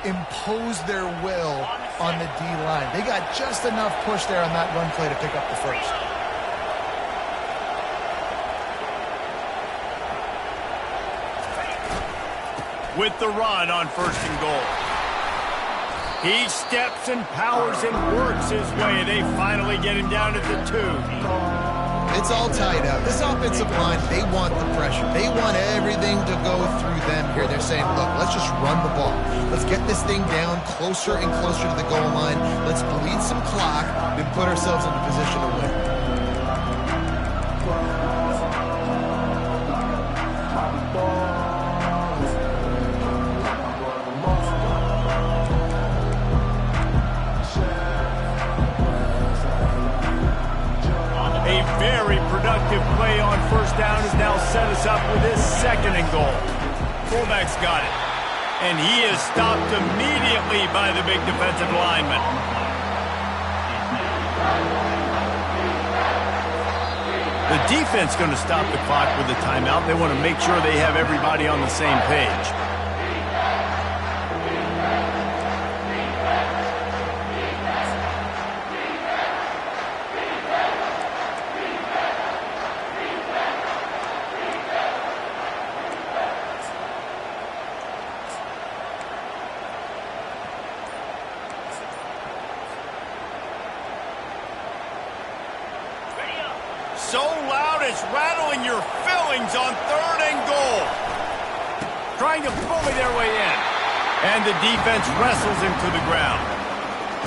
impose their will on the D-line. They got just enough push there on that run play to pick up the first. With the run on 1st and goal. He steps and powers and works his way. They finally get him down to the 2. It's all tied up. This offensive line, they want the pressure. They want everything to go through them here. They're saying, look, let's just run the ball. Let's get this thing down closer and closer to the goal line. Let's bleed some clock and put ourselves in a position to win. Play on first down has now set us up with his 2nd and goal. Fullback's got it. And he is stopped immediately by the big defensive lineman. The defense going to stop the clock with a timeout. They want to make sure they have everybody on the same page. So loud it's rattling your fillings on 3rd and goal. Trying to bully their way in. And the defense wrestles him to the ground.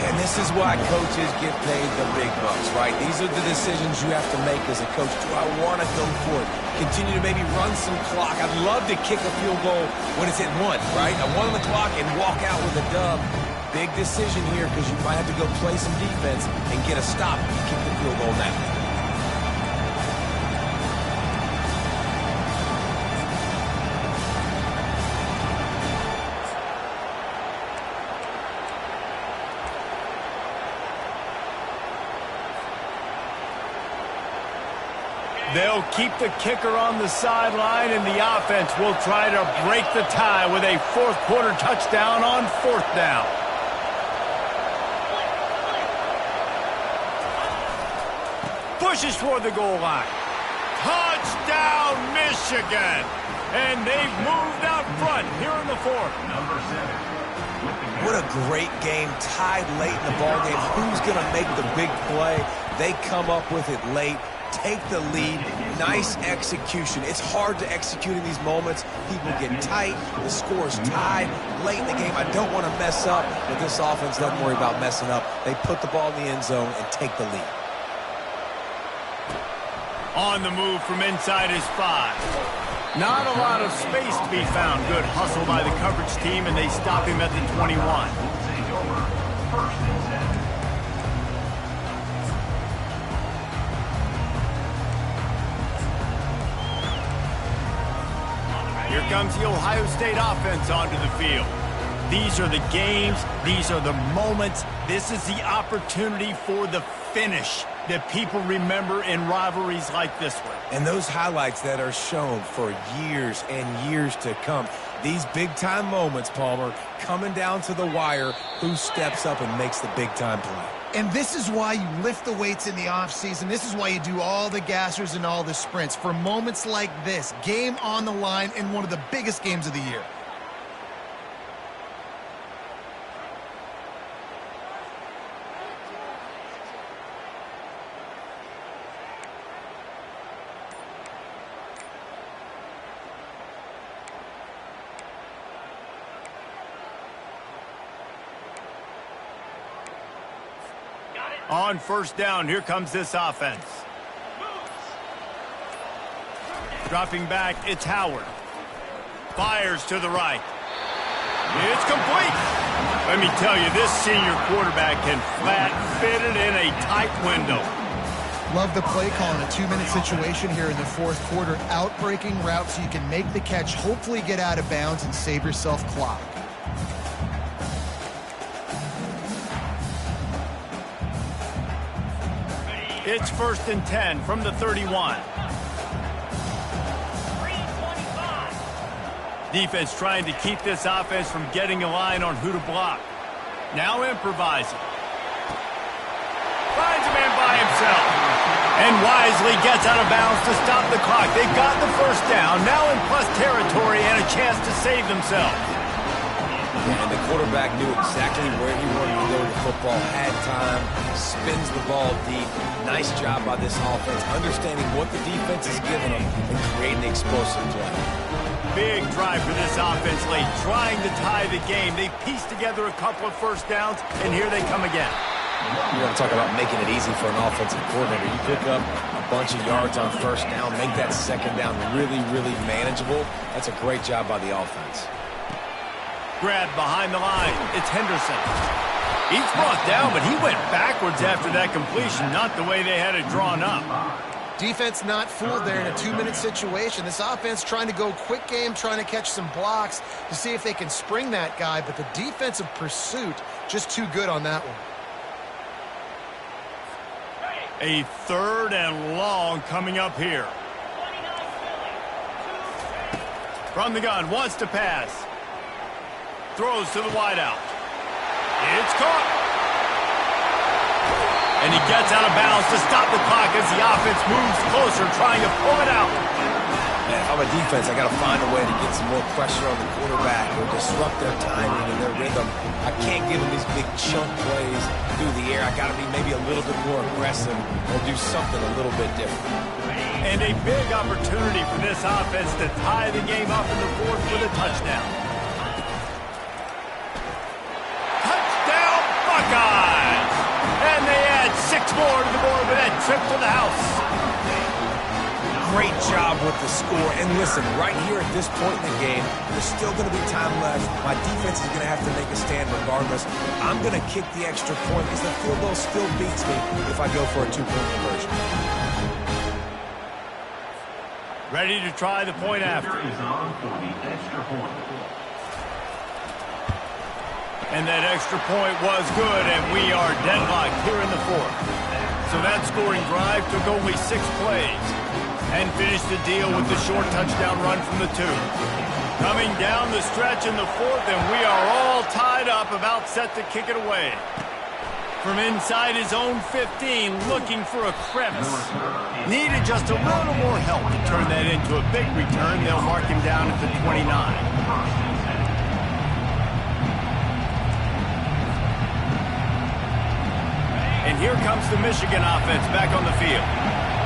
And this is why coaches get paid the big bucks, right? These are the decisions you have to make as a coach. Do I want to go for it? Continue to maybe run some clock. I'd love to kick a field goal when it's at 1, right? A 1 on the clock and walk out with a dub. Big decision here because you might have to go play some defense and get a stop and kick the field goal now. They'll keep the kicker on the sideline, and the offense will try to break the tie with a 4th quarter touchdown on 4th down. Pushes toward the goal line. Touchdown, Michigan! And they've moved out front here in the 4th. Number 7. What a great game, tied late in the ballgame. Who's going to make the big play? They come up with it late. Take the lead. Nice execution. It's hard to execute in these moments. People get tight. The score's tied late in the game. I don't want to mess up, but this offense doesn't worry about messing up. They put the ball in the end zone and take the lead. On the move from inside his 5. Not a lot of space to be found. Good hustle by the coverage team, and they stop him at the 21. Take over. 1st and 10. Here comes the Ohio State offense onto the field. These are the games. These are the moments. This is the opportunity for the finish that people remember in rivalries like this one. And those highlights that are shown for years and years to come. These big-time moments, Palmer, coming down to the wire, who steps up and makes the big-time play. And this is why you lift the weights in the offseason. This is why you do all the gassers and all the sprints. For moments like this, game on the line in one of the biggest games of the year. On first down, here comes this offense. Dropping back, it's Howard. Fires to the right. It's complete. Let me tell you, this senior quarterback can flat fit it in a tight window. Love the play call in a 2-minute situation here in the fourth quarter. Out-breaking route so you can make the catch, hopefully get out of bounds, and save yourself clock. It's 1st and 10 from the 31. Defense trying to keep this offense from getting a line on who to block. Now improvising. Finds a man by himself. And wisely gets out of bounds to stop the clock. They got the first down, now in plus territory and a chance to save themselves. And the quarterback knew exactly where he wanted to go with the football, had time, spins the ball deep. Nice job by this offense, understanding what the defense is giving them and creating explosive play. Big drive for this offense late, trying to tie the game. They pieced together a couple of first downs, and here they come again. You want to talk about making it easy for an offensive coordinator. You pick up a bunch of yards on first down, make that second down really, really manageable. That's a great job by the offense. Grabbed behind the line. It's Henderson. He's brought down, but he went backwards after that completion, not the way they had it drawn up. Defense not fooled there in a 2-minute situation. This offense trying to go quick game, trying to catch some blocks to see if they can spring that guy, but the defensive pursuit just too good on that one. A 3rd and long coming up here. From the gun, wants to pass. Throws to the wideout. It's caught. And he gets out of bounds to stop the clock as the offense moves closer, trying to pull it out. Man, if I'm a defense, I got to find a way to get some more pressure on the quarterback or disrupt their timing and their rhythm. I can't give them these big chunk plays through the air. I got to be maybe a little bit more aggressive or do something a little bit different. And a big opportunity for this offense to tie the game up in the fourth with a touchdown. Touchdown, Buckeyes! And they add 6 more to the board with that trip to the house. Great job with the score. And listen, right here at this point in the game, there's still going to be time left. My defense is going to have to make a stand regardless. I'm going to kick the extra point because the field goal still beats me if I go for a 2-point conversion. Ready to try the point after. Is on for the extra point. And that extra point was good, and we are deadlocked here in the fourth. So that scoring drive took only 6 plays and finished the deal with the short touchdown run from the 2. Coming down the stretch in the fourth, and we are all tied up, about set to kick it away. From inside his own 15, looking for a crevice. Needed just a little more help to turn that into a big return. They'll mark him down at the 29. And here comes the Michigan offense back on the field.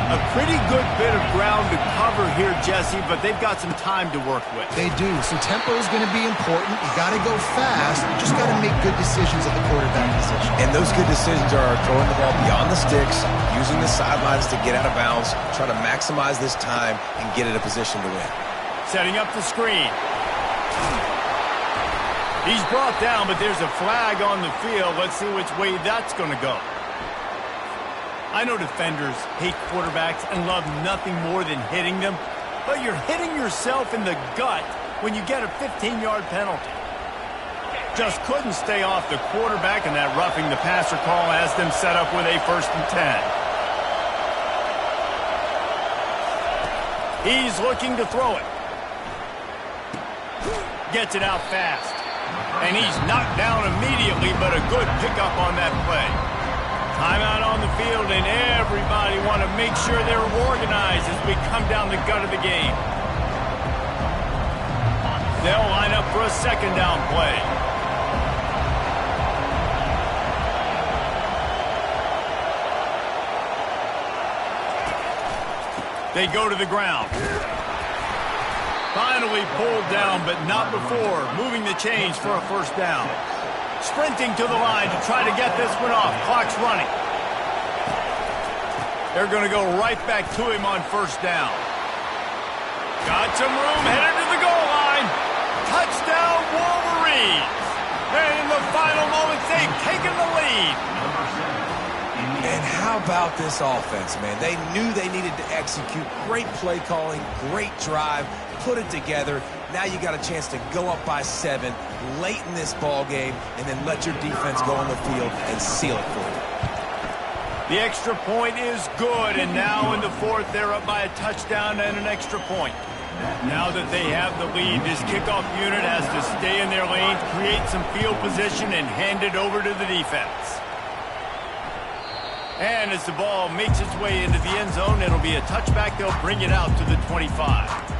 A pretty good bit of ground to cover here, Jesse, but they've got some time to work with. They do. So tempo is going to be important. You got to go fast. You just got to make good decisions at the quarterback position. And those good decisions are throwing the ball beyond the sticks, using the sidelines to get out of bounds, trying to maximize this time and get in a position to win. Setting up the screen. He's brought down, but there's a flag on the field. Let's see which way that's going to go. I know defenders hate quarterbacks and love nothing more than hitting them, but you're hitting yourself in the gut when you get a 15-yard penalty. Just couldn't stay off the quarterback, and that roughing the passer call has them set up with a 1st and 10. He's looking to throw it. Gets it out fast. And he's knocked down immediately, but a good pickup on that play. Timeout on the field, and everybody want to make sure they're organized as we come down the gut of the game. They'll line up for a 2nd down play. They go to the ground. Finally pulled down, but not before moving the chains for a 1st down. Sprinting to the line to try to get this one off. Clock's running. They're going to go right back to him on first down. Got some room, headed to the goal line. Touchdown, Wolverines. And in the final moments, they've taken the lead. And how about this offense, man? They knew they needed to execute. Great play calling, great drive, put it together. Now you got a chance to go up by 7 late in this ball game and then let your defense go on the field and seal it for you. The extra point is good, and now in the fourth, they're up by a touchdown and an extra point. Now that they have the lead, this kickoff unit has to stay in their lanes, create some field position, and hand it over to the defense. And as the ball makes its way into the end zone, it'll be a touchback. They'll bring it out to the 25.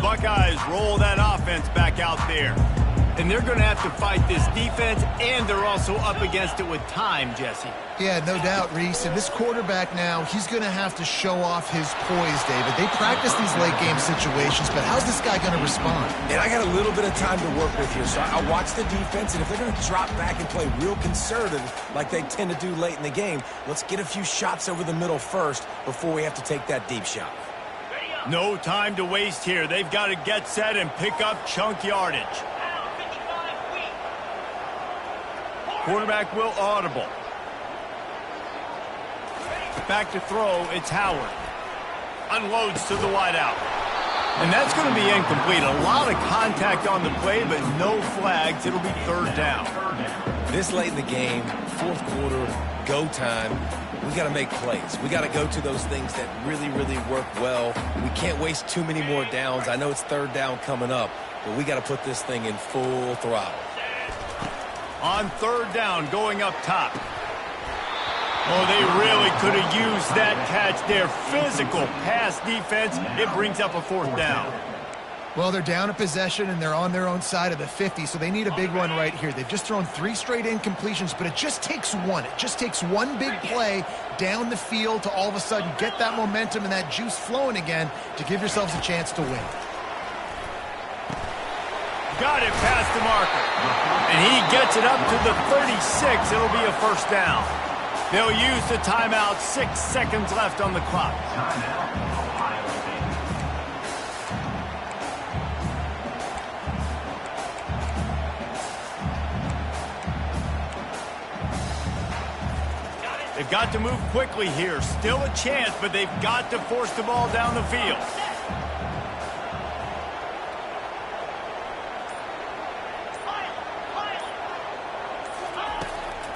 Buckeyes roll that offense back out there. And they're going to have to fight this defense, and they're also up against it with time, Jesse. Yeah, no doubt, Reese. And this quarterback now, he's going to have to show off his poise, David. They practice these late-game situations, but how's this guy going to respond? And I got a little bit of time to work with here, so I watch the defense, and if they're going to drop back and play real conservative like they tend to do late in the game, let's get a few shots over the middle first before we have to take that deep shot. No time to waste here. They've got to get set and pick up chunk yardage. Quarterback will audible. Back to throw, it's Howard. Unloads to the wideout. And that's going to be incomplete. A lot of contact on the play, but no flags. It'll be third down. This late in the game, fourth quarter, go time, we got to make plays. We got to go to those things that really, really work well. We can't waste too many more downs. I know it's third down coming up, but we got to put this thing in full throttle. On third down, going up top. Oh, they really could have used that catch there. Physical pass defense. It brings up a fourth down. Well, they're down a possession, and they're on their own side of the 50, so they need a big one right here. They've just thrown 3 straight incompletions, but it just takes one. It just takes one big play down the field to all of a sudden get that momentum and that juice flowing again to give yourselves a chance to win. Got it past the marker. And he gets it up to the 36. It'll be a first down. They'll use the timeout. 6 seconds left on the clock. They've got to move quickly here. Still a chance, but they've got to force the ball down the field.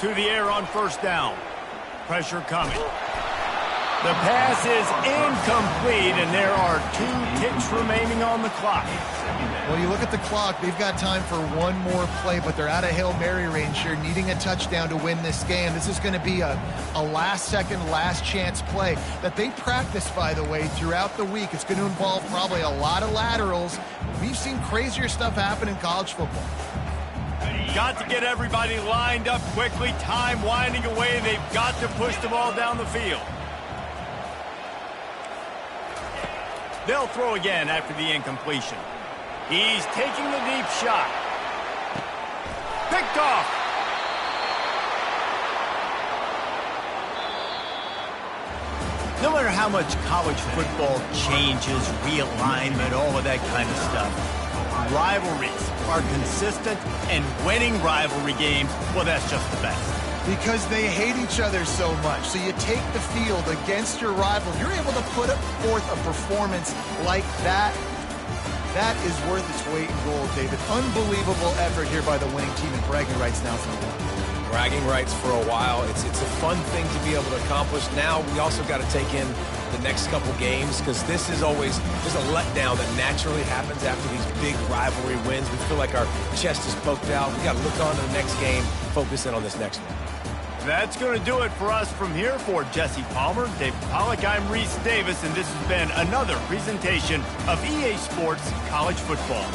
To the air on first down. Pressure coming. The pass is incomplete, and there are 2 ticks remaining on the clock. Well, you look at the clock, they've got time for one more play, but they're out of Hail Mary range here, needing a touchdown to win this game. This is going to be a last-second, last-chance play that they practice, by the way, throughout the week. It's going to involve probably a lot of laterals. We've seen crazier stuff happen in college football. Got to get everybody lined up quickly. Time winding away. They've got to push the ball down the field. They'll throw again after the incompletion. He's taking the deep shot. Picked off. No matter how much college football changes, realignment, all of that kind of stuff, rivalries are consistent, and winning rivalry games, well, that's just the best. Because they hate each other so much. So you take the field against your rival. You're able to put forth a performance like that. That is worth its weight in gold, David. Unbelievable effort here by the winning team, and bragging rights now for a while. Bragging rights for a while. It's a fun thing to be able to accomplish. Now we also got to take in the next couple games, because this is always there's a letdown that naturally happens after these big rivalry wins. We feel like our chest is poked out. We got to look on to the next game, focus in on this next one. That's going to do it for us from here. For Jesse Palmer, David Pollack, I'm Reese Davis, and this has been another presentation of EA Sports College Football.